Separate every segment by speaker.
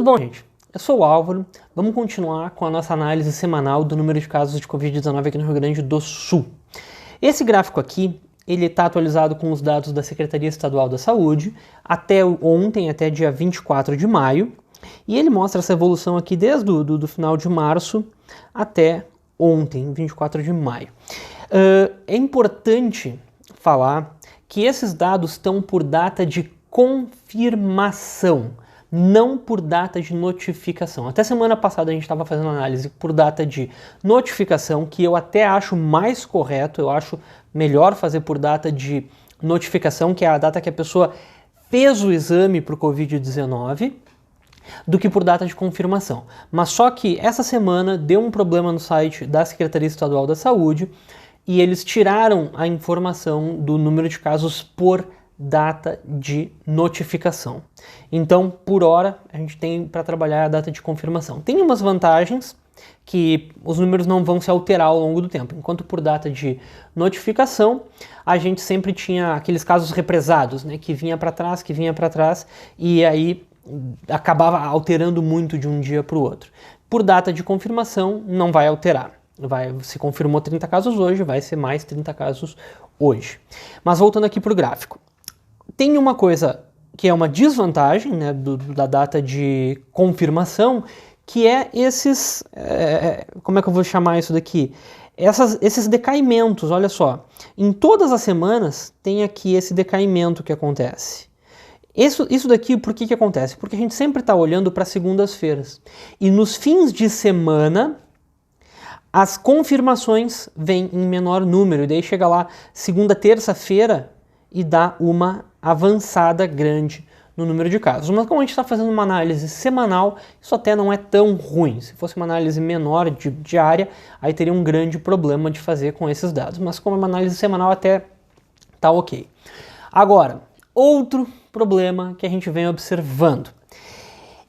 Speaker 1: bom, gente? Eu sou o Álvaro, vamos continuar com a nossa análise semanal do número de casos de Covid-19 aqui no Rio Grande do Sul. Esse gráfico aqui, ele está atualizado com os dados da Secretaria Estadual da Saúde até ontem, até dia 24 de maio, e ele mostra essa evolução aqui desde o final de março até ontem, 24 de maio. É importante falar que esses dados estão por data de confirmação, não por data de notificação. Até semana passada a gente estava fazendo análise por data de notificação, que eu até acho mais correto, eu acho melhor fazer por data de notificação, que é a data que a pessoa fez o exame para o Covid-19, do que por data de confirmação. Mas só que essa semana deu um problema no site da Secretaria Estadual da Saúde e eles tiraram a informação do número de casos por data de notificação. Então, por hora, a gente tem para trabalhar a data de confirmação. Tem umas vantagens que os números não vão se alterar ao longo do tempo, enquanto por data de notificação, a gente sempre tinha aqueles casos represados, né, que vinha para trás, e aí acabava alterando muito de um dia para o outro. Por data de confirmação, não vai alterar. Se confirmou 30 casos hoje, vai ser mais 30 casos hoje. Mas voltando aqui para o gráfico. Tem uma coisa que é uma desvantagem, né, da data de confirmação, que é esses... como é que eu vou chamar isso daqui? Esses decaimentos, olha só. Em todas as semanas tem aqui esse decaimento que acontece. Isso daqui, por que acontece? Porque a gente sempre está olhando para segundas-feiras. E nos fins de semana, as confirmações vêm em menor número. E daí chega lá segunda, terça-feira e dá uma avançada grande no número de casos. Mas como a gente está fazendo uma análise semanal, isso até não é tão ruim. Se fosse uma análise menor, diária, aí teria um grande problema de fazer com esses dados. Mas como é uma análise semanal, até tá ok. Agora, outro problema que a gente vem observando.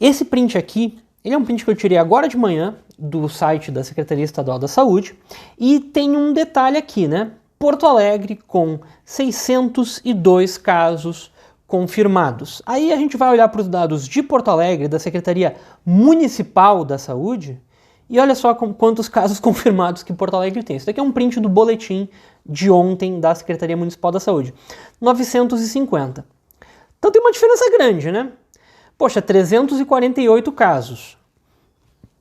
Speaker 1: Esse print aqui, ele é um print que eu tirei agora de manhã do site da Secretaria Estadual da Saúde e tem um detalhe aqui, né? Porto Alegre com 602 casos confirmados. Aí a gente vai olhar para os dados de Porto Alegre, da Secretaria Municipal da Saúde, e olha só quantos casos confirmados que Porto Alegre tem. Isso daqui é um print do boletim de ontem da Secretaria Municipal da Saúde. 950. Então tem uma diferença grande, né? Poxa, 348 casos.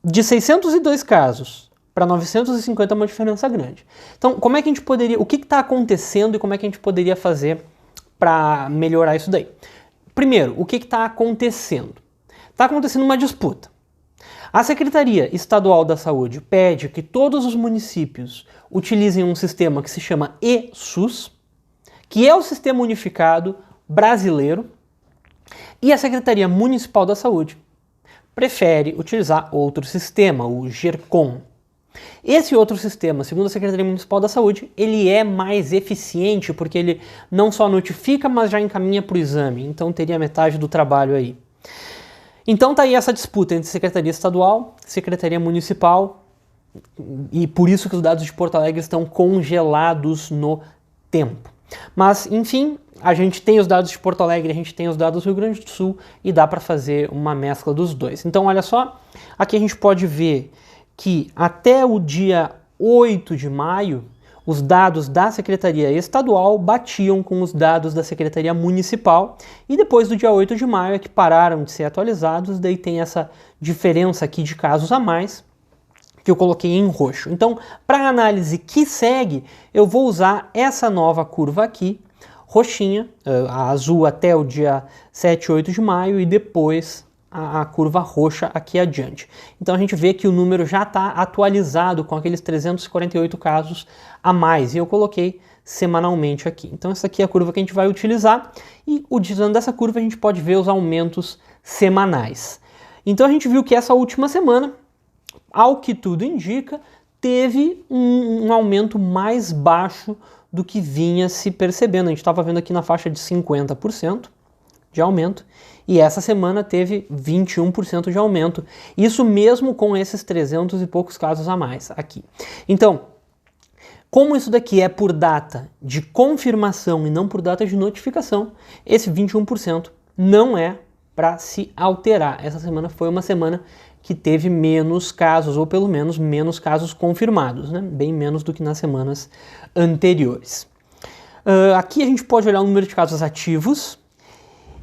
Speaker 1: De 602 casos para 950 é uma diferença grande. Então, como é que a gente poderia... O que está acontecendo e como é que a gente poderia fazer para melhorar isso daí? Primeiro, o que está acontecendo? Está acontecendo uma disputa. A Secretaria Estadual da Saúde pede que todos os municípios utilizem um sistema que se chama eSUS, que é o Sistema Unificado Brasileiro, e a Secretaria Municipal da Saúde prefere utilizar outro sistema, o GERCOM. Esse outro sistema, segundo a Secretaria Municipal da Saúde, ele é mais eficiente porque ele não só notifica, mas já encaminha para o exame, então teria metade do trabalho aí. Então tá aí essa disputa entre Secretaria Estadual e Secretaria Municipal, e por isso que os dados de Porto Alegre estão congelados no tempo. Mas, enfim, a gente tem os dados de Porto Alegre, a gente tem os dados do Rio Grande do Sul e dá para fazer uma mescla dos dois. Então, olha só, aqui a gente pode ver que até o dia 8 de maio, os dados da Secretaria Estadual batiam com os dados da Secretaria Municipal e depois do dia 8 de maio é que pararam de ser atualizados, daí tem essa diferença aqui de casos a mais que eu coloquei em roxo. Então, para a análise que segue, eu vou usar essa nova curva aqui, roxinha, a azul até o dia 7 e 8 de maio e depois a curva roxa aqui adiante. Então a gente vê que o número já está atualizado com aqueles 348 casos a mais, e eu coloquei semanalmente aqui. Então essa aqui é a curva que a gente vai utilizar, e utilizando essa curva a gente pode ver os aumentos semanais. Então a gente viu que essa última semana, ao que tudo indica, teve um aumento mais baixo do que vinha se percebendo. A gente estava vendo aqui na faixa de 50% de aumento, e essa semana teve 21% de aumento. Isso mesmo com esses 300 e poucos casos a mais aqui. Então, como isso daqui é por data de confirmação e não por data de notificação, esse 21% não é para se alterar. Essa semana foi uma semana que teve menos casos, ou pelo menos menos casos confirmados, né? Bem menos do que nas semanas anteriores. Aqui a gente pode olhar o número de casos ativos,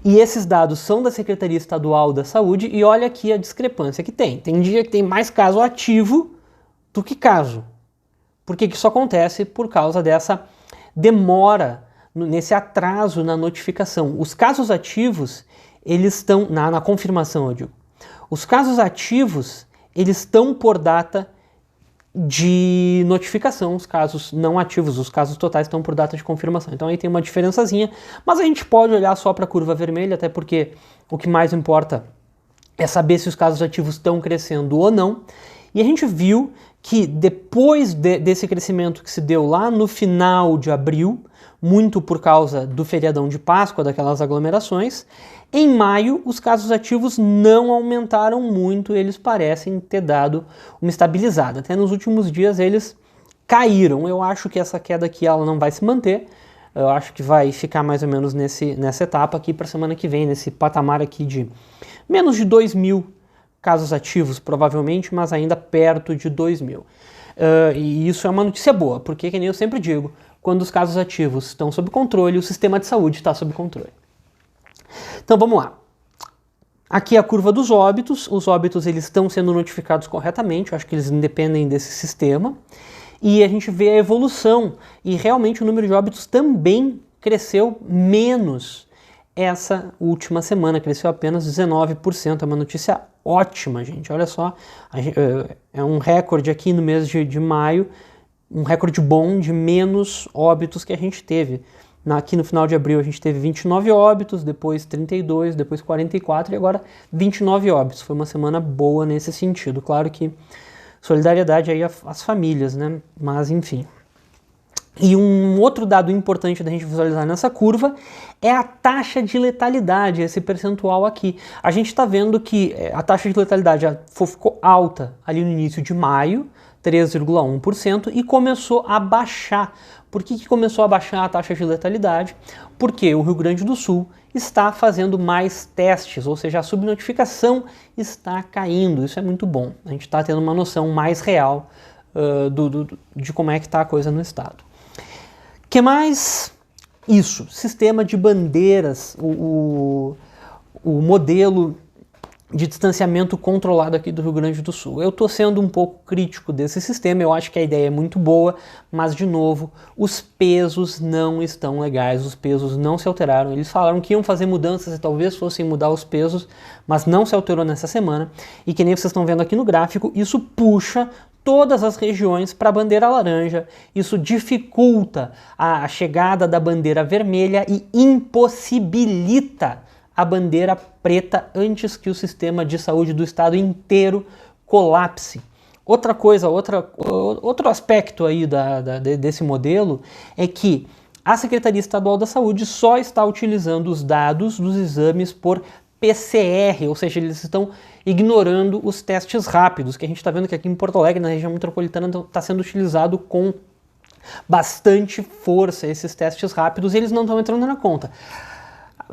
Speaker 1: e esses dados são da Secretaria Estadual da Saúde, e olha aqui a discrepância que tem. Tem dia que tem mais caso ativo do que caso. Por que isso acontece? Por causa dessa demora, nesse atraso na notificação. Os casos ativos, eles estão, na confirmação eu digo, os casos ativos, eles estão por data de notificação, os casos não ativos, os casos totais estão por data de confirmação. Então aí tem uma diferençazinha, mas a gente pode olhar só para a curva vermelha, até porque o que mais importa é saber se os casos ativos estão crescendo ou não. E a gente viu que depois desse crescimento que se deu lá no final de abril, muito por causa do feriadão de Páscoa, daquelas aglomerações, em maio os casos ativos não aumentaram muito, eles parecem ter dado uma estabilizada. Até nos últimos dias eles caíram. Eu acho que essa queda aqui ela não vai se manter, eu acho que vai ficar mais ou menos nessa etapa aqui para a semana que vem, nesse patamar aqui de menos de 2.000 casos ativos, provavelmente, mas ainda perto de 2.000. E isso é uma notícia boa, porque, que nem eu sempre digo, quando os casos ativos estão sob controle, o sistema de saúde está sob controle. Então vamos lá. Aqui é a curva dos óbitos. Os óbitos eles estão sendo notificados corretamente, eu acho que eles independem desse sistema. E a gente vê a evolução, e realmente o número de óbitos também cresceu menos essa última semana, cresceu apenas 19%, é uma notícia ótima, gente, olha só, é um recorde aqui no mês de maio, um recorde bom de menos óbitos que a gente teve. Aqui no final de abril a gente teve 29 óbitos, depois 32, depois 44 e agora 29 óbitos, foi uma semana boa nesse sentido, claro que solidariedade aí às famílias, né, mas enfim. E um outro dado importante da gente visualizar nessa curva é a taxa de letalidade, esse percentual aqui. A gente está vendo que a taxa de letalidade já ficou alta ali no início de maio, 3,1%, e começou a baixar. Por que começou a baixar a taxa de letalidade? Porque o Rio Grande do Sul está fazendo mais testes, ou seja, a subnotificação está caindo. Isso é muito bom. A gente está tendo uma noção mais real de como é que está a coisa no estado. O que mais? Isso, sistema de bandeiras, o modelo de distanciamento controlado aqui do Rio Grande do Sul. Eu estou sendo um pouco crítico desse sistema, eu acho que a ideia é muito boa, mas, de novo, os pesos não estão legais, os pesos não se alteraram. Eles falaram que iam fazer mudanças e talvez fossem mudar os pesos, mas não se alterou nessa semana. E que nem vocês estão vendo aqui no gráfico, isso puxa todas as regiões para a bandeira laranja, isso dificulta a chegada da bandeira vermelha e impossibilita a bandeira preta antes que o sistema de saúde do estado inteiro colapse. Outra coisa, outro aspecto aí desse modelo é que a Secretaria Estadual da Saúde só está utilizando os dados dos exames por PCR, ou seja, eles estão ignorando os testes rápidos, que a gente está vendo que aqui em Porto Alegre, na região metropolitana, está sendo utilizado com bastante força esses testes rápidos e eles não estão entrando na conta.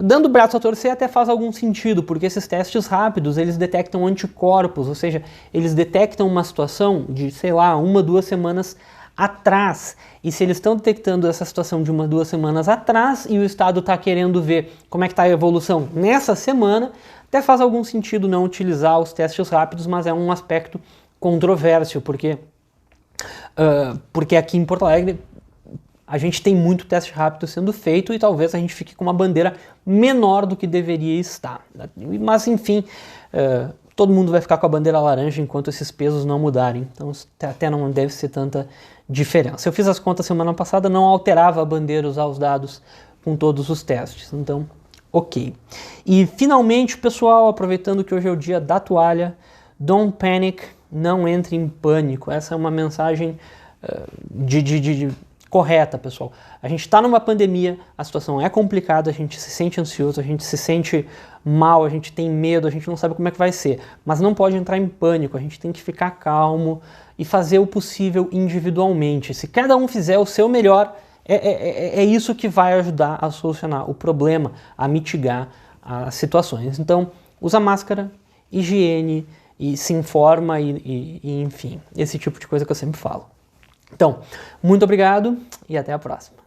Speaker 1: Dando o braço a torcer até faz algum sentido, porque esses testes rápidos, eles detectam anticorpos, ou seja, eles detectam uma situação de, sei lá, 1, 2 semanas atrás. E se eles estão detectando essa situação de 1, 2 semanas atrás e o Estado está querendo ver como é que está a evolução nessa semana, até faz algum sentido não utilizar os testes rápidos, mas é um aspecto controverso, porque aqui em Porto Alegre a gente tem muito teste rápido sendo feito e talvez a gente fique com uma bandeira menor do que deveria estar. Mas enfim, todo mundo vai ficar com a bandeira laranja enquanto esses pesos não mudarem, então até não deve ser tanta diferença. Eu fiz as contas semana passada, não alterava a bandeira usar os dados com todos os testes, então ok. E finalmente, pessoal, aproveitando que hoje é o dia da toalha, don't panic, não entre em pânico. Essa é uma mensagem correta, pessoal. A gente está numa pandemia, a situação é complicada, a gente se sente ansioso, a gente se sente mal, a gente tem medo, a gente não sabe como é que vai ser, mas não pode entrar em pânico, a gente tem que ficar calmo e fazer o possível individualmente. Se cada um fizer o seu melhor, é isso que vai ajudar a solucionar o problema, a mitigar as situações. Então, usa máscara, higiene, e se informa e enfim, esse tipo de coisa que eu sempre falo. Então, muito obrigado e até a próxima.